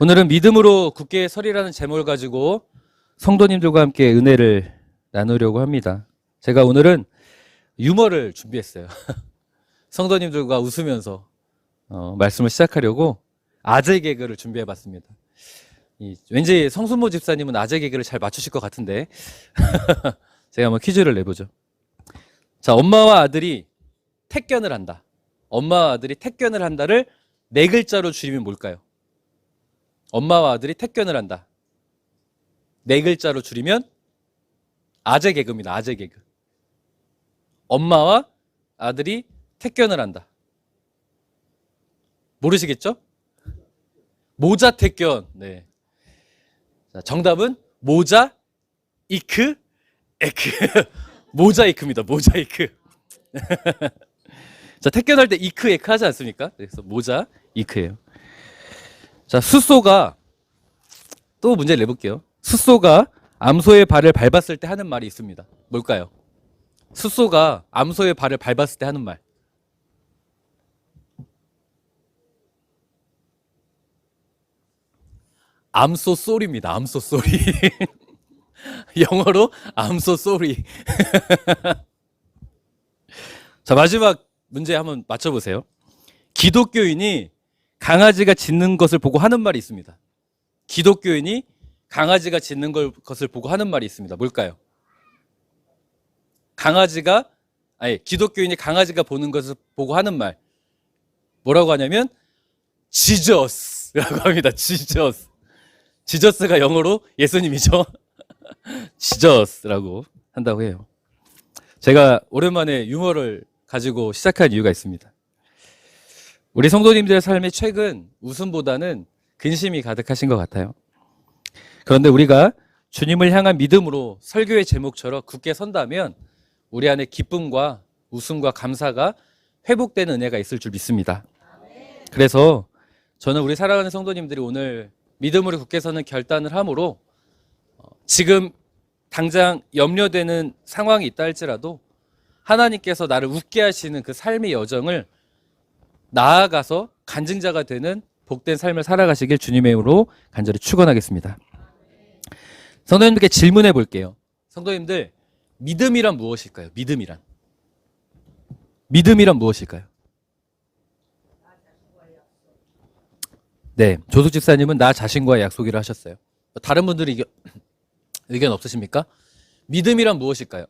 오늘은 믿음으로 굳게 서리라는 제목을 가지고 성도님들과 함께 은혜를 나누려고 합니다. 제가 오늘은 유머를 준비했어요. 성도님들과 웃으면서 말씀을 시작하려고 아재 개그를 준비해봤습니다. 왠지 성순모 집사님은 아재 개그를 잘 맞추실 것 같은데 제가 한번 퀴즈를 내보죠. 자, 엄마와 아들이 택견을 한다. 엄마와 아들이 택견을 한다를 네 글자로 줄이면 뭘까요? 엄마와 아들이 택견을 한다. 네 글자로 줄이면 아재 개그입니다. 아재 개그. 엄마와 아들이 택견을 한다. 모르시겠죠? 모자 택견. 네. 자, 정답은 모자 이크 에크. 모자이크입니다. 모자이크. 자, 택견할 때 이크 에크 하지 않습니까? 그래서 모자 이크예요. 자, 숫소가 또 문제를 내볼게요. 숫소가 암소의 발을 밟았을 때 하는 말이 있습니다. 뭘까요? 숫소가 암소의 발을 밟았을 때 하는 말. 암소 쏘리입니다. 암소 쏘리. 영어로 암소 쏘리. 자, 마지막 문제 한번 맞춰보세요. 기독교인이 강아지가 짖는 것을 보고 하는 말이 있습니다. 기독교인이 강아지가 짖는 것을 보고 하는 말이 있습니다. 뭘까요? 기독교인이 강아지가 보는 것을 보고 하는 말. 뭐라고 하냐면 지저스라고 합니다. 지저스. 지저스가 영어로 예수님이죠. 지저스라고 한다고 해요. 제가 오랜만에 유머를 가지고 시작한 이유가 있습니다. 우리 성도님들의 삶이 최근 웃음보다는 근심이 가득하신 것 같아요. 그런데 우리가 주님을 향한 믿음으로 설교의 제목처럼 굳게 선다면 우리 안에 기쁨과 웃음과 감사가 회복되는 은혜가 있을 줄 믿습니다. 그래서 저는 우리 사랑하는 성도님들이 오늘 믿음으로 굳게 서는 결단을 함으로 지금 당장 염려되는 상황이 있다 할지라도 하나님께서 나를 웃게 하시는 그 삶의 여정을 나아가서 간증자가 되는 복된 삶을 살아가시길 주님의 이름으로 간절히 축원하겠습니다. 성도님들께 질문해 볼게요. 성도님들, 믿음이란 무엇일까요? 믿음이란 무엇일까요? 네, 조숙 집사님은 나 자신과의 약속이라 하셨어요. 다른 분들이 의견 없으십니까? 믿음이란 무엇일까요?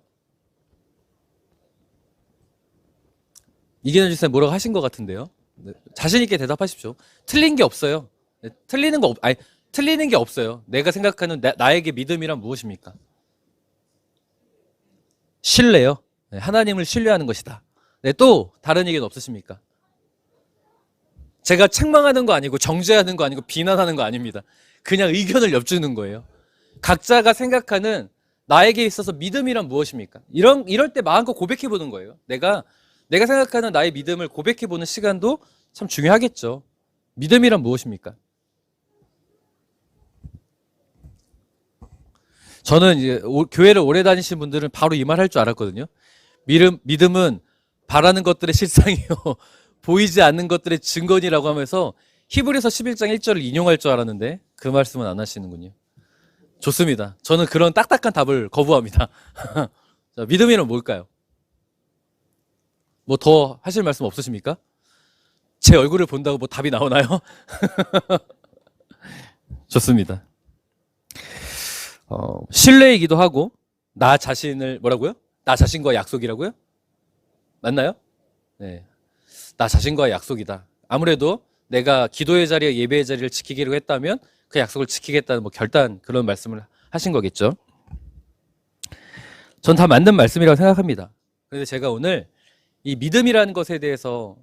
이기현 집사님 뭐라고 하신 것 같은데요. 네, 자신 있게 대답하십시오. 틀린 게 없어요. 네, 틀리는 게 없어요. 내가 생각하는 나에게 믿음이란 무엇입니까? 신뢰요. 네, 하나님을 신뢰하는 것이다. 네, 또 다른 얘기는 없으십니까? 제가 책망하는 거 아니고 정죄하는 거 아니고 비난하는 거 아닙니다. 그냥 의견을 엿주는 거예요. 각자가 생각하는 나에게 있어서 믿음이란 무엇입니까? 이럴 때 마음껏 고백해 보는 거예요. 내가 생각하는 나의 믿음을 고백해 보는 시간도 참 중요하겠죠. 믿음이란 무엇입니까? 저는 이제 교회를 오래 다니신 분들은 바로 이 말 할 줄 알았거든요. 믿음은 바라는 것들의 실상이요. 보이지 않는 것들의 증거니라고 하면서 히브리서 11장 1절을 인용할 줄 알았는데 그 말씀은 안 하시는군요. 좋습니다. 저는 그런 딱딱한 답을 거부합니다. 자, 믿음이란 뭘까요? 뭐 더 하실 말씀 없으십니까? 제 얼굴을 본다고 뭐 답이 나오나요? 좋습니다. 신뢰이기도 하고 나 자신을 뭐라고요? 나 자신과의 약속이라고요? 맞나요? 네, 나 자신과의 약속이다. 아무래도 내가 기도의 자리와 예배의 자리를 지키기로 했다면 그 약속을 지키겠다는 뭐 결단 그런 말씀을 하신 거겠죠. 전 다 맞는 말씀이라고 생각합니다. 그런데 제가 오늘 이 믿음이라는 것에 대해서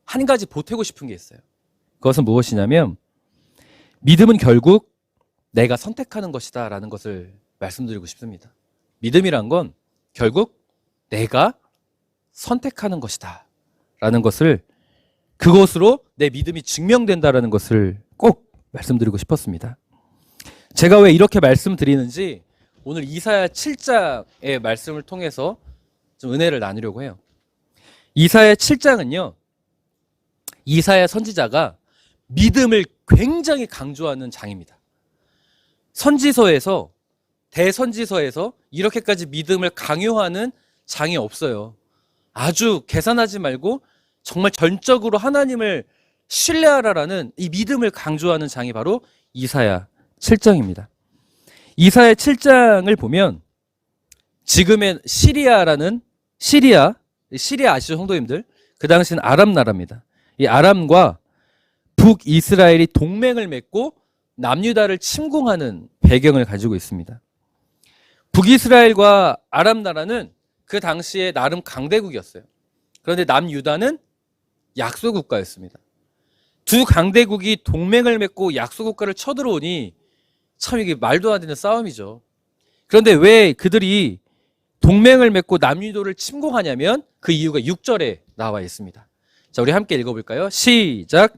한 가지 보태고 싶은 게 있어요. 그것은 무엇이냐면 믿음은 결국 내가 선택하는 것이다 라는 것을 말씀드리고 싶습니다. 믿음이란 건 결국 내가 선택하는 것이다 라는 것을, 그것으로 내 믿음이 증명된다라는 것을 꼭 말씀드리고 싶었습니다. 제가 왜 이렇게 말씀드리는지 오늘 이사야 7장의 말씀을 통해서 좀 은혜를 나누려고 해요. 이사야 7장은요, 이사야 선지자가 믿음을 굉장히 강조하는 장입니다. 선지서에서, 대선지서에서 이렇게까지 믿음을 강요하는 장이 없어요. 아주 계산하지 말고 정말 전적으로 하나님을 신뢰하라라는 이 믿음을 강조하는 장이 바로 이사야 7장입니다. 이사야 7장을 보면 지금의 시리아 아시죠, 성도님들? 그 당시는 아람 나라입니다. 이 아람과 북이스라엘이 동맹을 맺고 남유다를 침공하는 배경을 가지고 있습니다. 북이스라엘과 아람 나라는 그 당시에 나름 강대국이었어요. 그런데 남유다는 약소국가였습니다. 두 강대국이 동맹을 맺고 약소국가를 쳐들어오니 참 이게 말도 안 되는 싸움이죠. 그런데 왜 그들이 동맹을 맺고 남유도를 침공하냐면 그 이유가 6절에 나와 있습니다. 자, 우리 함께 읽어볼까요? 시작.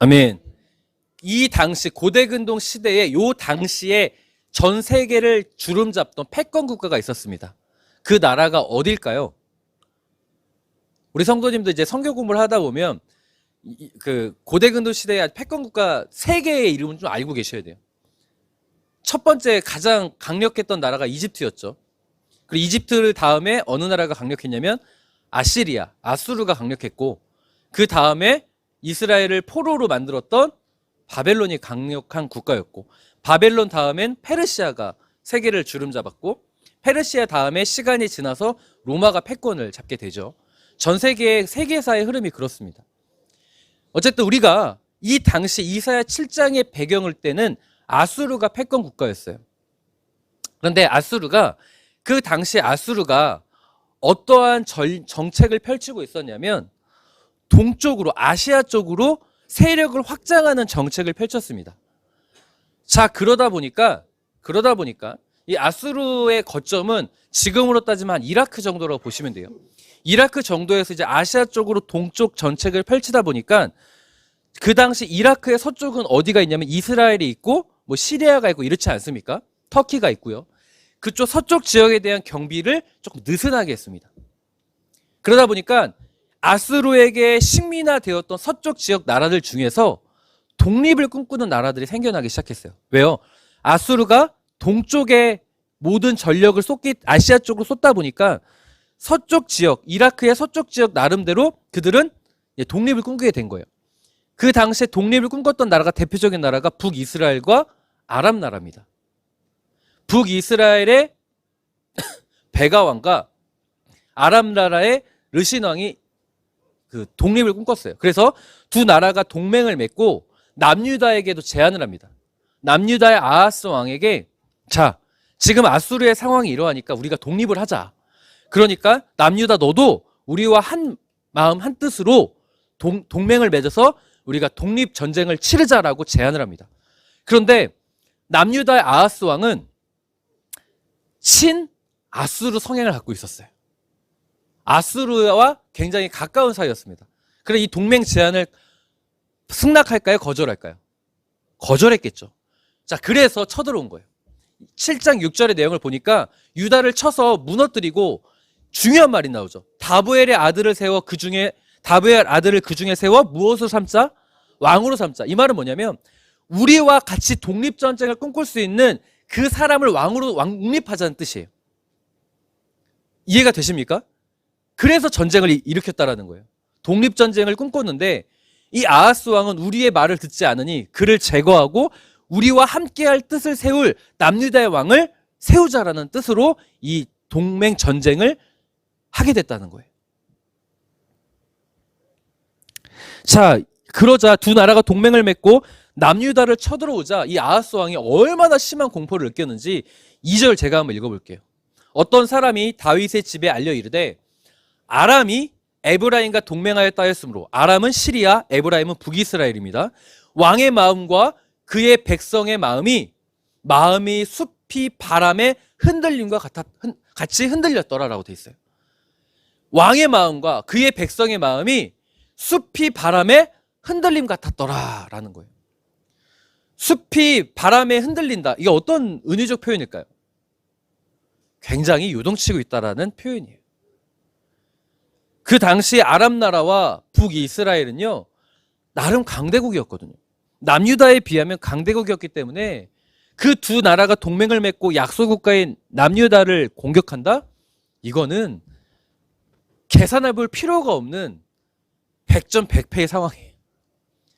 아멘. 이 당시 고대근동 시대에 요 당시에 전 세계를 주름잡던 패권 국가가 있었습니다. 그 나라가 어딜까요? 우리 성도님도 이제 성경 공부를 하다 보면 그 고대근동 시대의 패권 국가 세 개의 이름은 좀 알고 계셔야 돼요. 첫 번째 가장 강력했던 나라가 이집트였죠. 그리고 이집트 다음에 어느 나라가 강력했냐면 아시리아, 아수르가 강력했고, 그 다음에 이스라엘을 포로로 만들었던 바벨론이 강력한 국가였고, 바벨론 다음엔 페르시아가 세계를 주름잡았고, 페르시아 다음에 시간이 지나서 로마가 패권을 잡게 되죠. 전 세계의 세계사의 흐름이 그렇습니다. 어쨌든 우리가 이 당시 이사야 7장의 배경일 때는 아수르가 패권 국가였어요. 그런데 그 당시 아수르가 어떠한 정책을 펼치고 있었냐면 동쪽으로, 아시아 쪽으로 세력을 확장하는 정책을 펼쳤습니다. 자, 그러다 보니까 이 아수르의 거점은 지금으로 따지면 한 이라크 정도라고 보시면 돼요. 이라크 정도에서 이제 아시아 쪽으로 동쪽 정책을 펼치다 보니까 그 당시 이라크의 서쪽은 어디가 있냐면 이스라엘이 있고 뭐 시리아가 있고 이렇지 않습니까? 터키가 있고요. 그쪽 서쪽 지역에 대한 경비를 조금 느슨하게 했습니다. 그러다 보니까 아수르에게 식민화되었던 서쪽 지역 나라들 중에서 독립을 꿈꾸는 나라들이 생겨나기 시작했어요. 왜요? 아수르가 동쪽에 모든 전력을 아시아 쪽으로 쏟다 보니까 서쪽 지역, 이라크의 서쪽 지역 나름대로 그들은 독립을 꿈꾸게 된 거예요. 그 당시에 독립을 꿈꿨던 나라가, 대표적인 나라가 북이스라엘과 아람 나라입니다. 북이스라엘의 베가 왕과 아람 나라의 르신 왕이 그 독립을 꿈꿨어요. 그래서 두 나라가 동맹을 맺고 남유다에게도 제안을 합니다. 남유다의 아하스 왕에게, 자, 지금 아수르의 상황이 이러하니까 우리가 독립을 하자. 그러니까 남유다 너도 우리와 한 마음 한 뜻으로 동맹을 맺어서 우리가 독립 전쟁을 치르자라고 제안을 합니다. 그런데 남유다의 아하스 왕은 친 아수르 성향을 갖고 있었어요. 아수르와 굉장히 가까운 사이였습니다. 그래서 이 동맹 제안을 승낙할까요? 거절할까요? 거절했겠죠. 자, 그래서 쳐들어온 거예요. 7장 6절의 내용을 보니까 유다를 쳐서 무너뜨리고 중요한 말이 나오죠. 다부엘의 아들을 그 중에 세워 무엇으로 삼자? 왕으로 삼자. 이 말은 뭐냐면 우리와 같이 독립전쟁을 꿈꿀 수 있는 그 사람을 왕으로 왕립하자는 뜻이에요. 이해가 되십니까? 그래서 전쟁을 일으켰다라는 거예요. 독립전쟁을 꿈꿨는데 이 아하스 왕은 우리의 말을 듣지 않으니 그를 제거하고 우리와 함께할 뜻을 세울 남유다의 왕을 세우자라는 뜻으로 이 동맹 전쟁을 하게 됐다는 거예요. 자, 그러자 두 나라가 동맹을 맺고 남유다를 쳐들어오자 이 아하스 왕이 얼마나 심한 공포를 느꼈는지 2절 제가 한번 읽어볼게요. 어떤 사람이 다윗의 집에 알려 이르되 아람이 에브라임과 동맹하였다 하였으므로, 아람은 시리아, 에브라임은 북이스라엘입니다. 왕의 마음과 그의 백성의 마음이 숲이 바람에 흔들림과 같이 흔들렸더라라고 돼 있어요. 왕의 마음과 그의 백성의 마음이 숲이 바람에 흔들림 같았더라라는 거예요. 숲이 바람에 흔들린다. 이게 어떤 은유적 표현일까요? 굉장히 요동치고 있다라는 표현이에요. 그 당시 아람 나라와 북이스라엘은요, 나름 강대국이었거든요. 남유다에 비하면 강대국이었기 때문에 그 두 나라가 동맹을 맺고 약소국가인 남유다를 공격한다? 이거는 계산해 볼 필요가 없는 100전 100패의 상황이에요.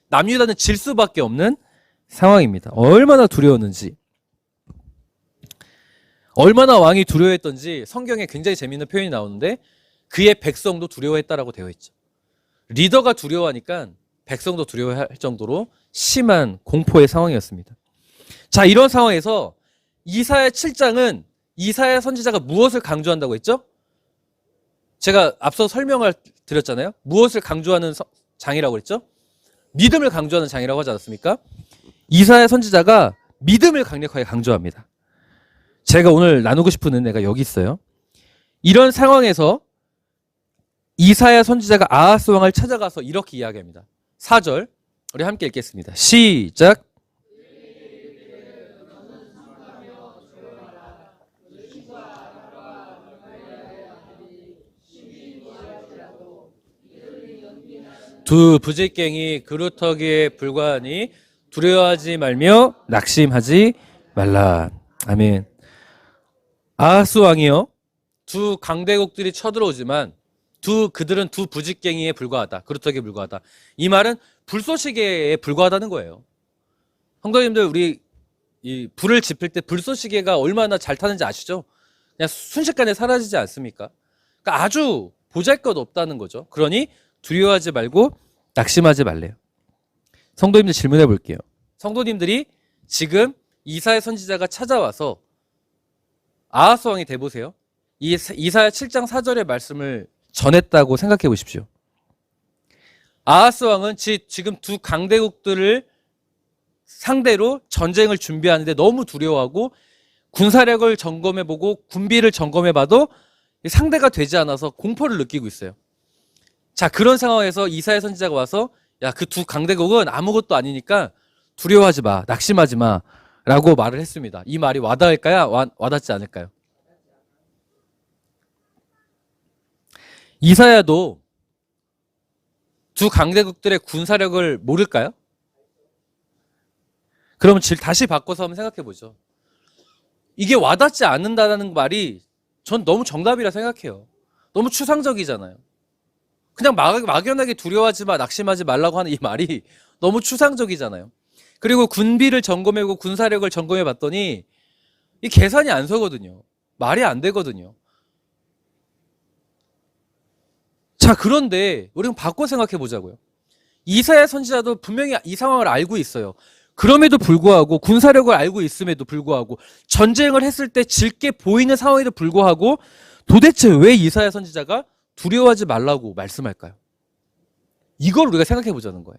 남유다는 질 수밖에 없는 상황입니다. 얼마나 두려웠는지, 얼마나 왕이 두려워했던지 성경에 굉장히 재미있는 표현이 나오는데 그의 백성도 두려워했다라고 되어 있죠. 리더가 두려워하니까 백성도 두려워할 정도로 심한 공포의 상황이었습니다. 자, 이런 상황에서 이사야 7장은 이사야 선지자가 무엇을 강조한다고 했죠? 제가 앞서 설명을 드렸잖아요. 무엇을 강조하는 장이라고 했죠? 믿음을 강조하는 장이라고 하지 않았습니까? 이사야 선지자가 믿음을 강력하게 강조합니다. 제가 오늘 나누고 싶은 은혜가 여기 있어요. 이런 상황에서 이사야 선지자가 아하스 왕을 찾아가서 이렇게 이야기합니다. 4절 우리 함께 읽겠습니다. 시작. 두 부직갱이 그루터기에 불과하니 두려워하지 말며 낙심하지 말라. 아멘. 아하스 왕이요, 두 강대국들이 쳐들어오지만 그들은 두 부직갱이에 불과하다. 그루터기에 불과하다. 이 말은 불쏘시개에 불과하다는 거예요. 성도님들, 우리 이 불을 지필 때 불쏘시개가 얼마나 잘 타는지 아시죠? 그냥 순식간에 사라지지 않습니까? 그러니까 아주 보잘것없다는 거죠. 그러니 두려워하지 말고 낙심하지 말래요. 성도님들 질문해 볼게요. 성도님들이 지금 이사야 선지자가 찾아와서 아하스 왕이 돼보세요. 이사야 7장 4절의 말씀을 전했다고 생각해 보십시오. 아하스 왕은 지금 두 강대국들을 상대로 전쟁을 준비하는데 너무 두려워하고 군사력을 점검해보고 군비를 점검해봐도 상대가 되지 않아서 공포를 느끼고 있어요. 자, 그런 상황에서 이사야 선지자가 와서 야, 그 두 강대국은 아무것도 아니니까 두려워하지 마, 낙심하지 마 라고 말을 했습니다. 이 말이 와닿을까요? 와닿지 않을까요? 이사야도 두 강대국들의 군사력을 모를까요? 그러면 다시 바꿔서 한번 생각해 보죠. 이게 와닿지 않는다는 말이 전 너무 정답이라 생각해요. 너무 추상적이잖아요. 그냥 막연하게 두려워하지 마, 낙심하지 말라고 하는 이 말이 너무 추상적이잖아요. 그리고 군비를 점검해보고 군사력을 점검해 봤더니 이 계산이 안 서거든요. 말이 안 되거든요. 자, 그런데 우리는 바꿔 생각해 보자고요. 이사야 선지자도 분명히 이 상황을 알고 있어요. 그럼에도 불구하고, 군사력을 알고 있음에도 불구하고, 전쟁을 했을 때 질게 보이는 상황에도 불구하고 도대체 왜 이사야 선지자가 두려워하지 말라고 말씀할까요? 이걸 우리가 생각해 보자는 거예요.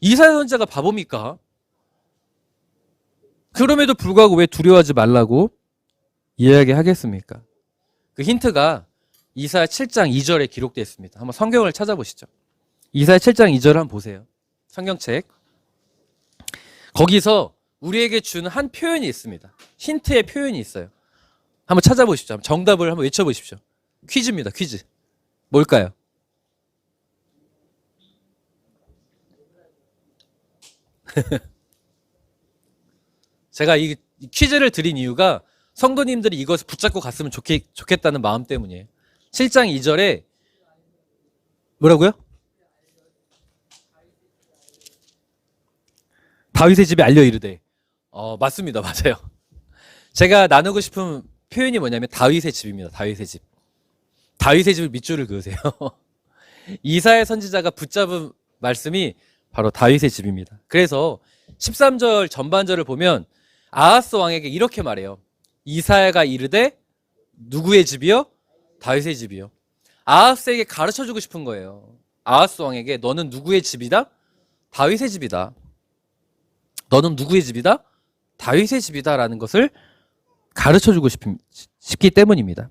이사야 선지자가 바보입니까? 그럼에도 불구하고 왜 두려워하지 말라고 이야기하겠습니까? 그 힌트가 이사야 7장 2절에 기록되어 있습니다. 한번 성경을 찾아보시죠. 이사야 7장 2절을 한번 보세요. 성경책. 거기서 우리에게 주는 한 표현이 있습니다. 힌트의 표현이 있어요. 한번 찾아보십시오. 정답을 한번 외쳐보십시오. 퀴즈입니다. 퀴즈. 뭘까요? 제가 이 퀴즈를 드린 이유가 성도님들이 이것을 붙잡고 갔으면 좋겠다는 마음 때문이에요. 7장 2절에 뭐라고요? 다윗의 집에 알려 이르되. 맞습니다. 맞아요. 제가 나누고 싶은 표현이 뭐냐면 다윗의 집입니다. 다윗의 집. 다윗의 집을 밑줄을 그으세요. 이사야 선지자가 붙잡은 말씀이 바로 다윗의 집입니다. 그래서 13절 전반절을 보면 아하스 왕에게 이렇게 말해요. 이사야가 이르되 누구의 집이요? 다윗의 집이요. 아하스에게 가르쳐주고 싶은 거예요. 아하스 왕에게 너는 누구의 집이다? 다윗의 집이다. 너는 누구의 집이다? 다윗의 집이다 라는 것을 가르쳐주고 싶기 때문입니다.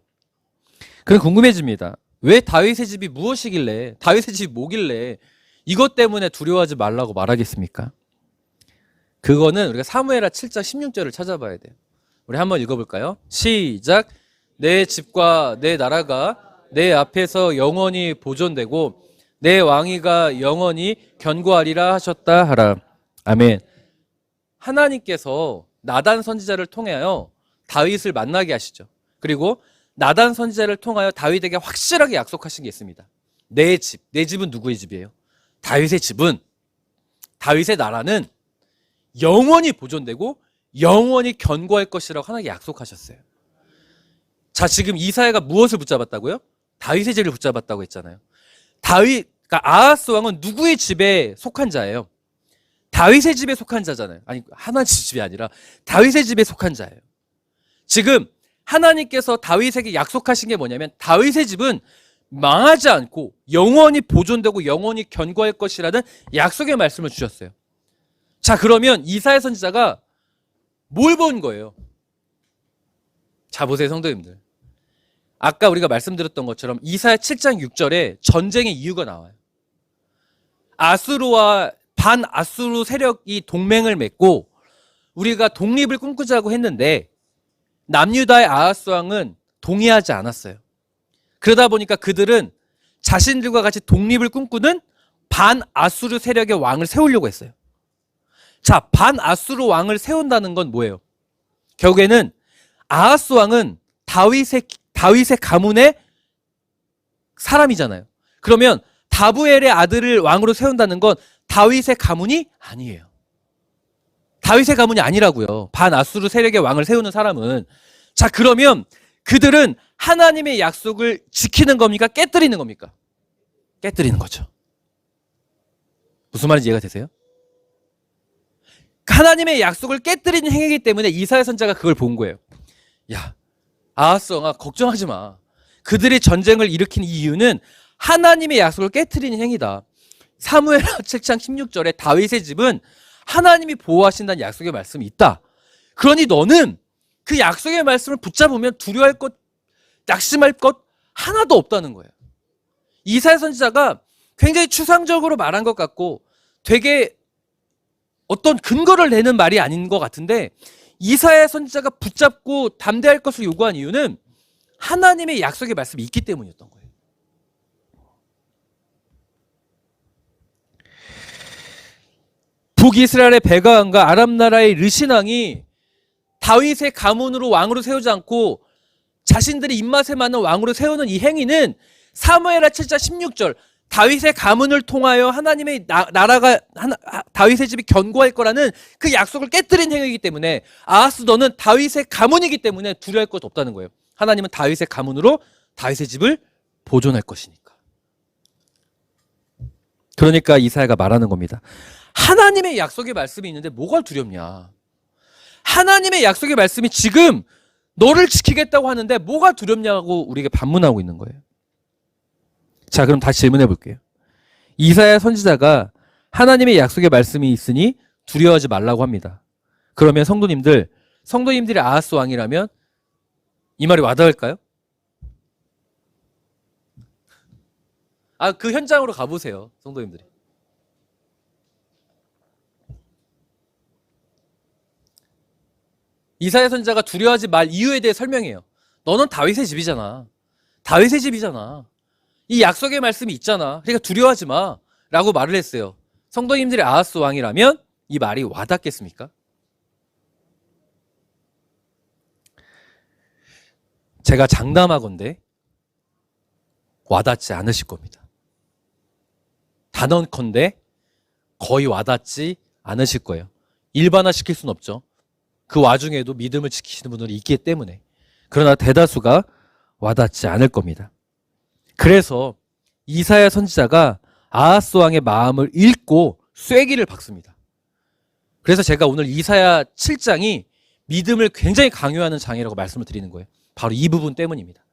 그럼 궁금해집니다. 왜 다윗의 집이 무엇이길래, 다윗의 집이 뭐길래 이것 때문에 두려워하지 말라고 말하겠습니까? 그거는 우리가 사무엘하 7장 16절을 찾아봐야 돼요. 우리 한번 읽어볼까요? 시작. 내 집과 내 나라가 내 앞에서 영원히 보존되고 내 왕위가 영원히 견고하리라 하셨다 하라. 아멘. 하나님께서 나단 선지자를 통하여 다윗을 만나게 하시죠. 그리고 나단 선지자를 통하여 다윗에게 확실하게 약속하신 게 있습니다. 내 집, 내 집은 누구의 집이에요? 다윗의 집은, 다윗의 나라는 영원히 보존되고 영원히 견고할 것이라고 하나님께 약속하셨어요. 자, 지금 이사야가 무엇을 붙잡았다고요? 다윗의 집을 붙잡았다고 했잖아요. 그러니까 아하스 왕은 누구의 집에 속한 자예요? 다윗의 집에 속한 자잖아요. 아니, 하나님 집이 아니라 다윗의 집에 속한 자예요. 지금 하나님께서 다윗에게 약속하신 게 뭐냐면 다윗의 집은 망하지 않고 영원히 보존되고 영원히 견고할 것이라는 약속의 말씀을 주셨어요. 자, 그러면 이사야 선지자가 뭘 본 거예요? 자, 보세요, 성도님들. 아까 우리가 말씀드렸던 것처럼 이사야 7장 6절에 전쟁의 이유가 나와요. 아수르와 반아수르 세력이 동맹을 맺고 우리가 독립을 꿈꾸자고 했는데 남유다의 아하스 왕은 동의하지 않았어요. 그러다 보니까 그들은 자신들과 같이 독립을 꿈꾸는 반아수르 세력의 왕을 세우려고 했어요. 자, 반아수르 왕을 세운다는 건 뭐예요? 결국에는 아하스 왕은 다윗의 가문의 사람이잖아요. 그러면 다부엘의 아들을 왕으로 세운다는 건 다윗의 가문이 아니에요. 다윗의 가문이 아니라고요. 반아수르 세력의 왕을 세우는 사람은. 자, 그러면 그들은 하나님의 약속을 지키는 겁니까? 깨뜨리는 겁니까? 깨뜨리는 거죠. 무슨 말인지 이해가 되세요? 하나님의 약속을 깨뜨리는 행위이기 때문에 이사야 선지자가 그걸 본 거예요. 야, 아하스 왕아, 걱정하지 마. 그들이 전쟁을 일으킨 이유는 하나님의 약속을 깨뜨리는 행위다. 사무엘하 7장 16절에 다윗의 집은 하나님이 보호하신다는 약속의 말씀이 있다. 그러니 너는 그 약속의 말씀을 붙잡으면 두려워할 것, 낙심할 것 하나도 없다는 거예요. 이사야 선지자가 굉장히 추상적으로 말한 것 같고 되게 어떤 근거를 내는 말이 아닌 것 같은데 이사야 선지자가 붙잡고 담대할 것을 요구한 이유는 하나님의 약속의 말씀이 있기 때문이었던 거예요. 북이스라엘의 베가왕과 아람 나라의 르신왕이 다윗의 가문으로 왕으로 세우지 않고 자신들의 입맛에 맞는 왕으로 세우는 이 행위는 사무엘하 7장 16절 다윗의 가문을 통하여 하나님의 나라가 다윗의 집이 견고할 거라는 그 약속을 깨뜨린 행위이기 때문에 아하스 너는 다윗의 가문이기 때문에 두려워할 것 없다는 거예요. 하나님은 다윗의 가문으로 다윗의 집을 보존할 것이니까. 그러니까 이사야가 말하는 겁니다. 하나님의 약속의 말씀이 있는데 뭐가 두렵냐? 하나님의 약속의 말씀이 지금 너를 지키겠다고 하는데 뭐가 두렵냐고 우리에게 반문하고 있는 거예요. 자, 그럼 다시 질문해 볼게요. 이사야 선지자가 하나님의 약속의 말씀이 있으니 두려워하지 말라고 합니다. 그러면 성도님들이 아하스 왕이라면 이 말이 와닿을까요? 그 현장으로 가보세요, 성도님들이. 이사야 선지자가 두려워하지 말 이유에 대해 설명해요. 너는 다윗의 집이잖아. 다윗의 집이잖아. 이 약속의 말씀이 있잖아. 그러니까 두려워하지 마. 라고 말을 했어요. 성도님들이 아하스 왕이라면 이 말이 와닿겠습니까? 제가 장담하건대 와닿지 않으실 겁니다. 단언컨대 거의 와닿지 않으실 거예요. 일반화시킬 수는 없죠. 그 와중에도 믿음을 지키시는 분들이 있기 때문에. 그러나 대다수가 와닿지 않을 겁니다. 그래서 이사야 선지자가 아하스 왕의 마음을 읽고 쐐기를 박습니다. 그래서 제가 오늘 이사야 7장이 믿음을 굉장히 강요하는 장이라고 말씀을 드리는 거예요. 바로 이 부분 때문입니다.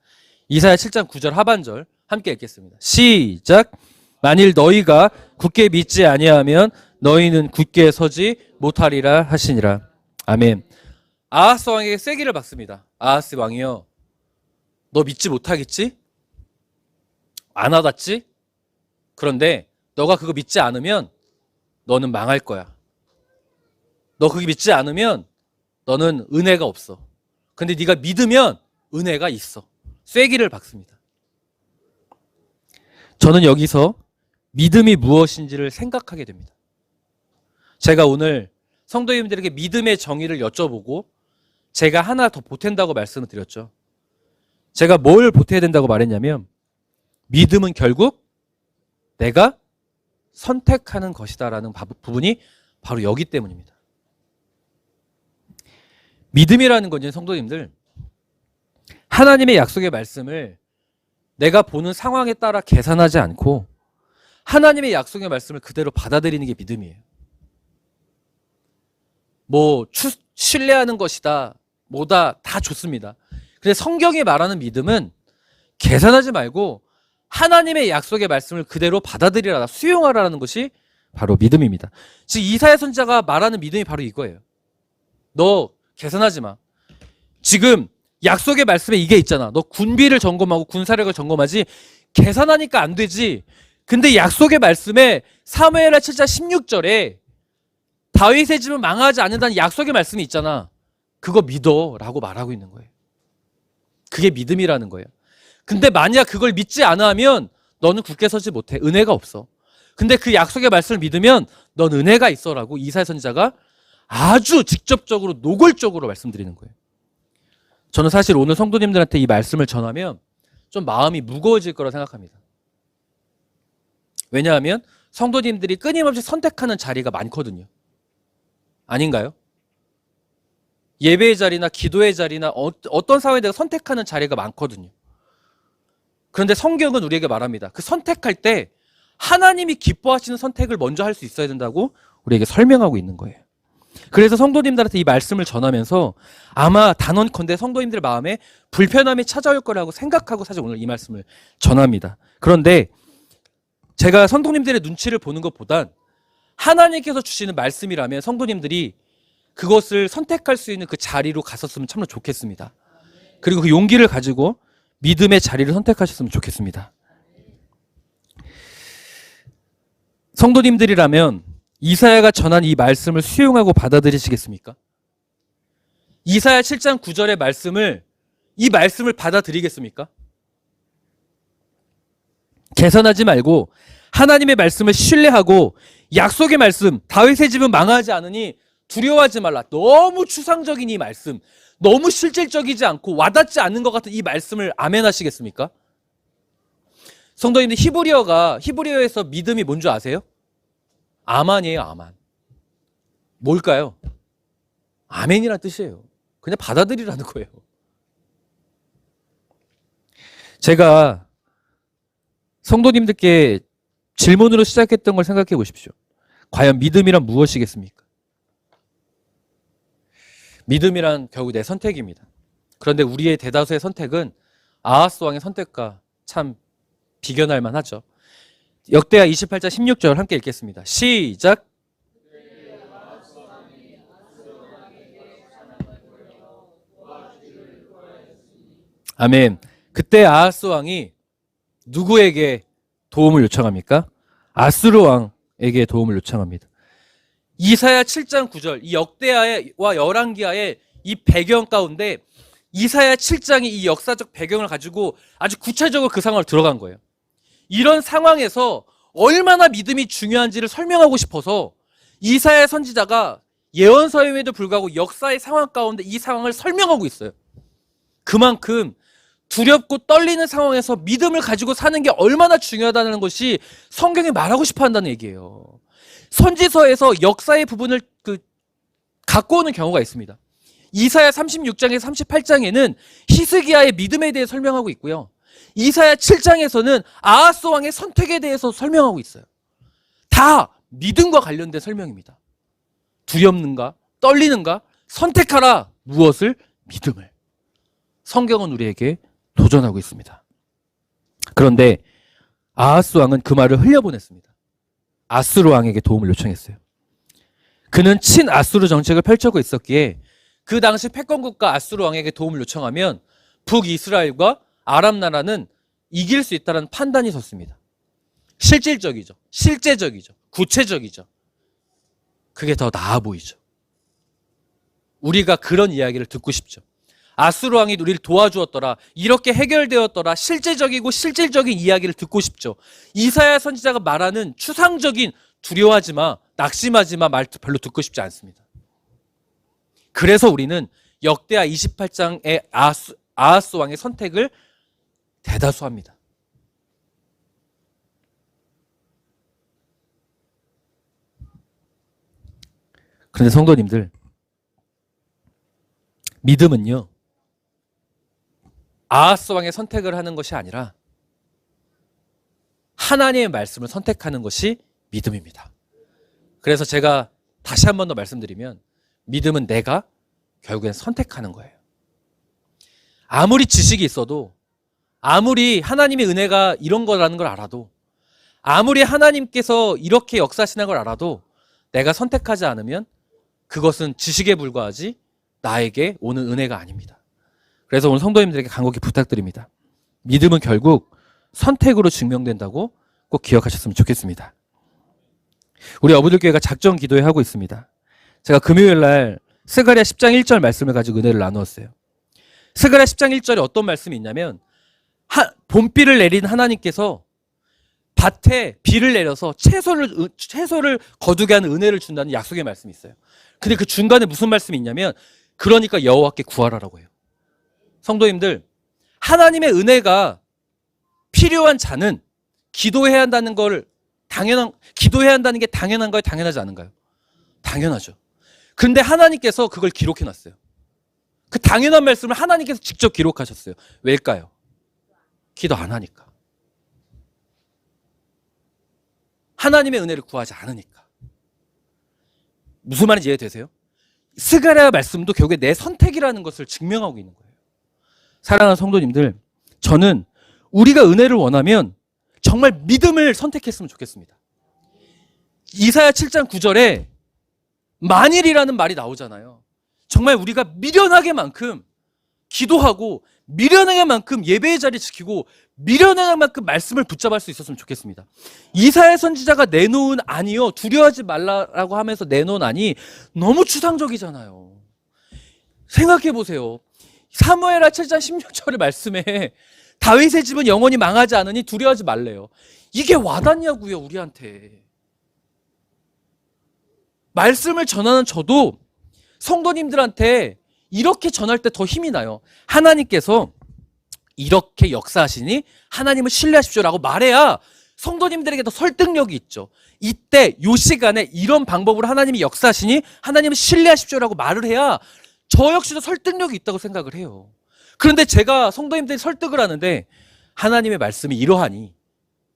이사야 7장 9절 하반절 함께 읽겠습니다. 시작. 만일 너희가 굳게 믿지 아니하면 너희는 굳게 서지 못하리라 하시니라. 아멘. 아하스 왕에게 쐐기를 박습니다. 아하스 왕이여, 너 믿지 못하겠지? 안 와닿지? 그런데 너가 그거 믿지 않으면 너는 망할 거야. 너 그게 믿지 않으면 너는 은혜가 없어. 근데 네가 믿으면 은혜가 있어. 쐐기를 박습니다. 저는 여기서 믿음이 무엇인지를 생각하게 됩니다. 제가 오늘 성도님들에게 믿음의 정의를 여쭤보고 제가 하나 더 보탠다고 말씀을 드렸죠. 제가 뭘 보태야 된다고 말했냐면 믿음은 결국 내가 선택하는 것이다라는 부분이 바로 여기 때문입니다. 믿음이라는 건요, 성도님들, 하나님의 약속의 말씀을 내가 보는 상황에 따라 계산하지 않고 하나님의 약속의 말씀을 그대로 받아들이는 게 믿음이에요. 신뢰하는 것이다, 뭐다, 다 좋습니다. 근데 성경이 말하는 믿음은 계산하지 말고 하나님의 약속의 말씀을 그대로 받아들이라, 수용하라는 것이 바로 믿음입니다. 즉 이사야 선지자가 말하는 믿음이 바로 이거예요. 너 계산하지 마. 지금 약속의 말씀에 이게 있잖아. 너 군비를 점검하고 군사력을 점검하지. 계산하니까 안 되지. 근데 약속의 말씀에 사무엘하 7장 16절에 다윗의 집은 망하지 않는다는 약속의 말씀이 있잖아. 그거 믿어 라고 말하고 있는 거예요. 그게 믿음이라는 거예요. 근데 만약 그걸 믿지 않아 하면 너는 굳게 서지 못해. 은혜가 없어. 근데 그 약속의 말씀을 믿으면 넌 은혜가 있어 라고 이사야 선지자가 아주 직접적으로 노골적으로 말씀드리는 거예요. 저는 사실 오늘 성도님들한테 이 말씀을 전하면 좀 마음이 무거워질 거라 생각합니다. 왜냐하면 성도님들이 끊임없이 선택하는 자리가 많거든요. 아닌가요? 예배의 자리나 기도의 자리나 어떤 상황에 대해 선택하는 자리가 많거든요. 그런데 성경은 우리에게 말합니다. 그 선택할 때 하나님이 기뻐하시는 선택을 먼저 할 수 있어야 된다고 우리에게 설명하고 있는 거예요. 그래서 성도님들한테 이 말씀을 전하면서 아마 단언컨대 성도님들 마음에 불편함이 찾아올 거라고 생각하고 사실 오늘 이 말씀을 전합니다. 그런데 제가 성도님들의 눈치를 보는 것보단 하나님께서 주시는 말씀이라면 성도님들이 그것을 선택할 수 있는 그 자리로 갔었으면 참으로 좋겠습니다. 그리고 그 용기를 가지고 믿음의 자리를 선택하셨으면 좋겠습니다. 성도님들이라면 이사야가 전한 이 말씀을 수용하고 받아들이시겠습니까? 이사야 7장 9절의 이 말씀을 받아들이겠습니까? 계산하지 말고 하나님의 말씀을 신뢰하고 약속의 말씀, 다윗의 집은 망하지 않으니 두려워하지 말라. 너무 추상적인 이 말씀, 너무 실질적이지 않고 와닿지 않는 것 같은 이 말씀을 아멘 하시겠습니까? 성도님들, 히브리어에서 믿음이 뭔 줄 아세요? 아만이에요, 아만. 뭘까요? 아멘이라는 뜻이에요. 그냥 받아들이라는 거예요. 제가 성도님들께 질문으로 시작했던 걸 생각해 보십시오. 과연 믿음이란 무엇이겠습니까? 믿음이란 결국 내 선택입니다. 그런데 우리의 대다수의 선택은 아하스 왕의 선택과 참 비견할 만하죠. 역대하 28장 16절 함께 읽겠습니다. 시작. 아멘. 그때 아하스 왕이 누구에게 도움을 요청합니까? 아수르 왕에게 도움을 요청합니다. 이사야 7장 9절, 이 역대하와 열왕기하의 이 배경 가운데 이사야 7장이 이 역사적 배경을 가지고 아주 구체적으로 그 상황을 들어간 거예요. 이런 상황에서 얼마나 믿음이 중요한지를 설명하고 싶어서 이사야 선지자가 예언서임에도 불구하고 역사의 상황 가운데 이 상황을 설명하고 있어요. 그만큼 두렵고 떨리는 상황에서 믿음을 가지고 사는 게 얼마나 중요하다는 것이 성경이 말하고 싶어 한다는 얘기예요. 선지서에서 역사의 부분을 갖고 오는 경우가 있습니다. 이사야 36장에서 38장에는 히스기야의 믿음에 대해 설명하고 있고요. 이사야 7장에서는 아하스 왕의 선택에 대해서 설명하고 있어요. 다 믿음과 관련된 설명입니다. 두렵는가? 떨리는가? 선택하라. 무엇을? 믿음을. 성경은 우리에게 도전하고 있습니다. 그런데 아하스 왕은 그 말을 흘려보냈습니다. 아수르 왕에게 도움을 요청했어요. 그는 친아수르 정책을 펼쳐고 있었기에 그 당시 패권국가 아수르 왕에게 도움을 요청하면 북이스라엘과 아람 나라는 이길 수 있다는 판단이 섰습니다. 실질적이죠. 실제적이죠. 구체적이죠. 그게 더 나아 보이죠. 우리가 그런 이야기를 듣고 싶죠. 아수르 왕이 우리를 도와주었더라. 이렇게 해결되었더라. 실제적이고 실질적인 이야기를 듣고 싶죠. 이사야 선지자가 말하는 추상적인 두려워하지 마, 낙심하지 마 말 별로 듣고 싶지 않습니다. 그래서 우리는 역대하 28장의 아하스 왕의 선택을 대다수합니다. 그런데 성도님들, 믿음은요, 아하스 왕의 선택을 하는 것이 아니라 하나님의 말씀을 선택하는 것이 믿음입니다. 그래서 제가 다시 한 번 더 말씀드리면, 믿음은 내가 결국엔 선택하는 거예요. 아무리 지식이 있어도, 아무리 하나님의 은혜가 이런 거라는 걸 알아도, 아무리 하나님께서 이렇게 역사하시는 걸 알아도 내가 선택하지 않으면 그것은 지식에 불과하지 나에게 오는 은혜가 아닙니다. 그래서 오늘 성도님들에게 간곡히 부탁드립니다. 믿음은 결국 선택으로 증명된다고 꼭 기억하셨으면 좋겠습니다. 우리 어부들교회가 작정 기도회 하고 있습니다. 제가 금요일 날 스가랴 10장 1절 말씀을 가지고 은혜를 나누었어요. 스가랴 10장 1절에 어떤 말씀이 있냐면, 봄비를 내린 하나님께서 밭에 비를 내려서 채소를 거두게 하는 은혜를 준다는 약속의 말씀이 있어요. 근데 그 중간에 무슨 말씀이 있냐면, 그러니까 여호와께 구하라라고 해요. 성도님들, 하나님의 은혜가 필요한 자는 기도해야 한다는 기도해야 한다는 게 당연한가요? 당연하지 않은가요? 당연하죠. 그런데 하나님께서 그걸 기록해 놨어요. 그 당연한 말씀을 하나님께서 직접 기록하셨어요. 왜일까요? 기도 안 하니까. 하나님의 은혜를 구하지 않으니까. 무슨 말인지 이해되세요? 스가랴 말씀도 결국에 내 선택이라는 것을 증명하고 있는 거예요. 사랑하는 성도님들, 저는 우리가 은혜를 원하면 정말 믿음을 선택했으면 좋겠습니다. 이사야 7장 9절에 만일이라는 말이 나오잖아요. 정말 우리가 미련하게만큼 기도하고, 미련하게만큼 예배의 자리 지키고, 미련하게만큼 말씀을 붙잡을 수 있었으면 좋겠습니다. 이사야 선지자가 내놓은 안이요, 두려워하지 말라고 하면서 내놓은 안이 너무 추상적이잖아요. 생각해 보세요. 사무엘하 7장 16절의 말씀에 다윗의 집은 영원히 망하지 않으니 두려워하지 말래요. 이게 와닿냐고요, 우리한테. 말씀을 전하는 저도 성도님들한테 이렇게 전할 때 더 힘이 나요. 하나님께서 이렇게 역사하시니 하나님을 신뢰하십시오라고 말해야 성도님들에게 더 설득력이 있죠. 이때 이 시간에 이런 방법으로 하나님이 역사하시니 하나님을 신뢰하십시오라고 말을 해야 저 역시도 설득력이 있다고 생각을 해요. 그런데 제가 성도님들이 설득을 하는데 하나님의 말씀이 이러하니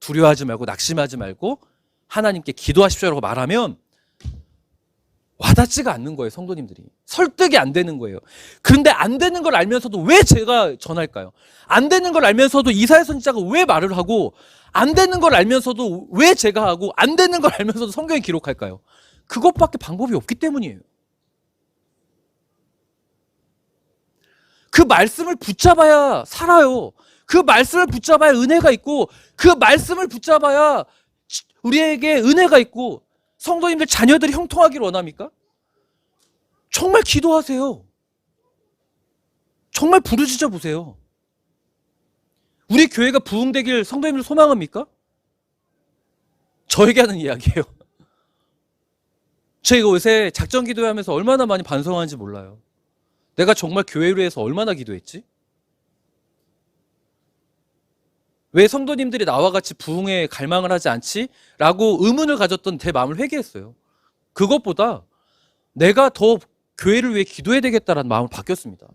두려워하지 말고 낙심하지 말고 하나님께 기도하십시오라고 말하면 와닿지가 않는 거예요. 성도님들이 설득이 안 되는 거예요. 그런데 안 되는 걸 알면서도 왜 제가 전할까요? 안 되는 걸 알면서도 이사야 선지자가 왜 말을 하고, 안 되는 걸 알면서도 왜 제가 하고, 안 되는 걸 알면서도 성경에 기록할까요? 그것밖에 방법이 없기 때문이에요. 그 말씀을 붙잡아야 살아요. 그 말씀을 붙잡아야 은혜가 있고, 그 말씀을 붙잡아야 우리에게 은혜가 있고, 성도님들 자녀들이 형통하기를 원합니까? 정말 기도하세요. 정말 부르짖어 보세요. 우리 교회가 부흥되길 성도님들 소망합니까? 저에게 하는 이야기예요. 제가 요새 작전 기도하면서 얼마나 많이 반성하는지 몰라요. 내가 정말 교회를 위해서 얼마나 기도했지? 왜 성도님들이 나와 같이 부흥에 갈망을 하지 않지? 라고 의문을 가졌던 제 마음을 회개했어요. 그것보다 내가 더 교회를 위해 기도해야 되겠다라는 마음을 바뀌었습니다.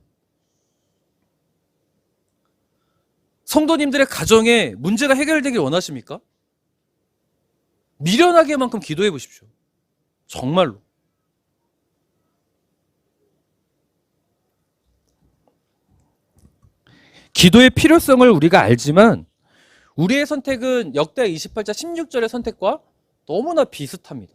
성도님들의 가정에 문제가 해결되길 원하십니까? 미련하게만큼 기도해 보십시오. 정말로. 기도의 필요성을 우리가 알지만 우리의 선택은 역대하 28장 16절의 선택과 너무나 비슷합니다.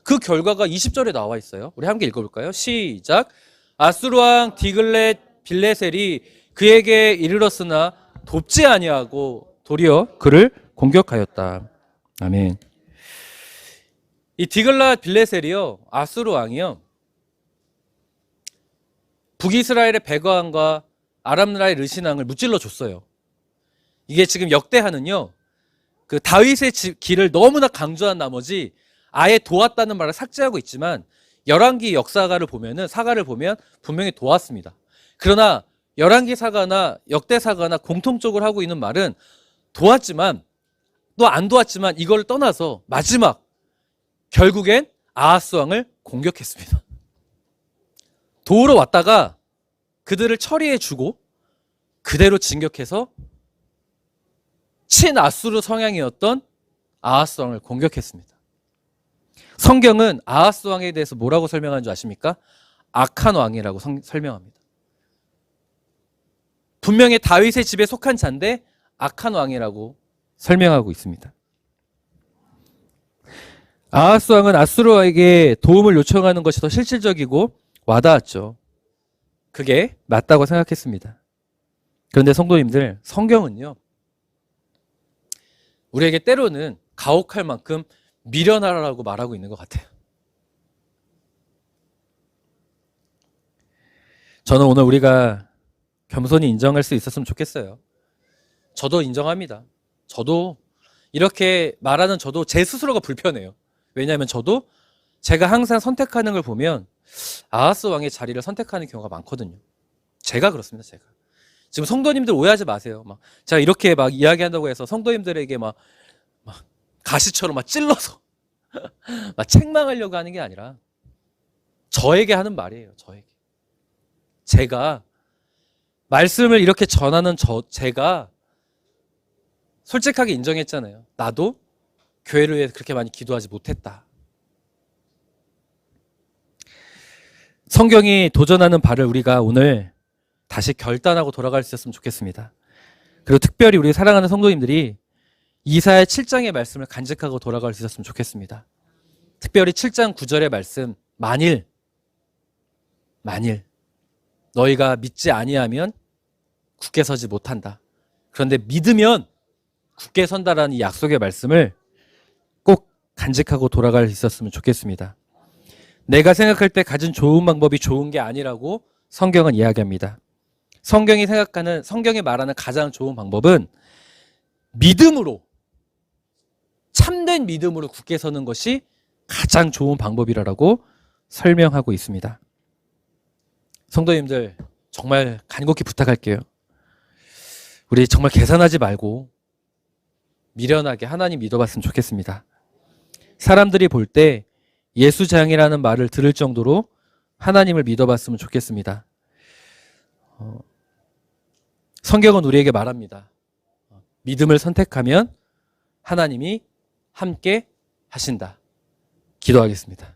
그 결과가 20절에 나와 있어요. 우리 함께 읽어볼까요? 시작. 아수르 왕 디글렛 빌레셀이 그에게 이르렀으나 돕지 아니하고 도리어 그를 공격하였다. 아멘. 이 디글렛 빌레셀이요, 아수르 왕이요, 북이스라엘의 백어왕과 아람 나라의 르신왕을 무찔러 줬어요. 이게 지금 역대하는요, 그 다윗의 길을 너무나 강조한 나머지 아예 도왔다는 말을 삭제하고 있지만 열왕기 역사가를 보면은 사가를 보면 분명히 도왔습니다. 그러나 열왕기 사가나 역대 사가나 공통적으로 하고 있는 말은 도왔지만 또 안 도왔지만 이걸 떠나서 마지막 결국엔 아하스 왕을 공격했습니다. 도우러 왔다가 그들을 처리해 주고 그대로 진격해서 친아수르 성향이었던 아하스 왕을 공격했습니다. 성경은 아하스 왕에 대해서 뭐라고 설명하는 줄 아십니까? 악한 왕이라고 설명합니다. 분명히 다윗의 집에 속한 자인데 악한 왕이라고 설명하고 있습니다. 아하스 왕은 아수르에게 도움을 요청하는 것이 더 실질적이고 와닿았죠. 그게 맞다고 생각했습니다. 그런데 성도님들, 성경은요, 우리에게 때로는 가혹할 만큼 미련하라고 말하고 있는 것 같아요. 저는 오늘 우리가 겸손히 인정할 수 있었으면 좋겠어요. 저도 인정합니다. 저도 이렇게 말하는 저도 제 스스로가 불편해요. 왜냐하면 저도 제가 항상 선택하는 걸 보면 아하스 왕의 자리를 선택하는 경우가 많거든요. 제가 그렇습니다. 제가. 지금 성도님들 오해하지 마세요. 막 제가 이렇게 막 이야기한다고 해서 성도님들에게 막 가시처럼 막 찔러서 막 책망하려고 하는 게 아니라 저에게 하는 말이에요. 저에게. 제가 말씀을 이렇게 전하는 제가 솔직하게 인정했잖아요. 나도 교회를 위해서 그렇게 많이 기도하지 못했다. 성경이 도전하는 바를 우리가 오늘 다시 결단하고 돌아갈 수 있었으면 좋겠습니다. 그리고 특별히 우리 사랑하는 성도님들이 이사야 7장의 말씀을 간직하고 돌아갈 수 있었으면 좋겠습니다. 특별히 7장 9절의 말씀, 만일 너희가 믿지 아니하면 굳게 서지 못한다. 그런데 믿으면 굳게 선다라는 이 약속의 말씀을 꼭 간직하고 돌아갈 수 있었으면 좋겠습니다. 내가 생각할 때 가진 좋은 방법이 좋은 게 아니라고 성경은 이야기합니다. 성경이 말하는 가장 좋은 방법은 믿음으로, 참된 믿음으로 굳게 서는 것이 가장 좋은 방법이라고 설명하고 있습니다. 성도님들, 정말 간곡히 부탁할게요. 우리 정말 계산하지 말고 미련하게 하나님 믿어봤으면 좋겠습니다. 사람들이 볼 때 예수장이라는 말을 들을 정도로 하나님을 믿어봤으면 좋겠습니다. 성경은 우리에게 말합니다. 믿음을 선택하면 하나님이 함께 하신다. 기도하겠습니다.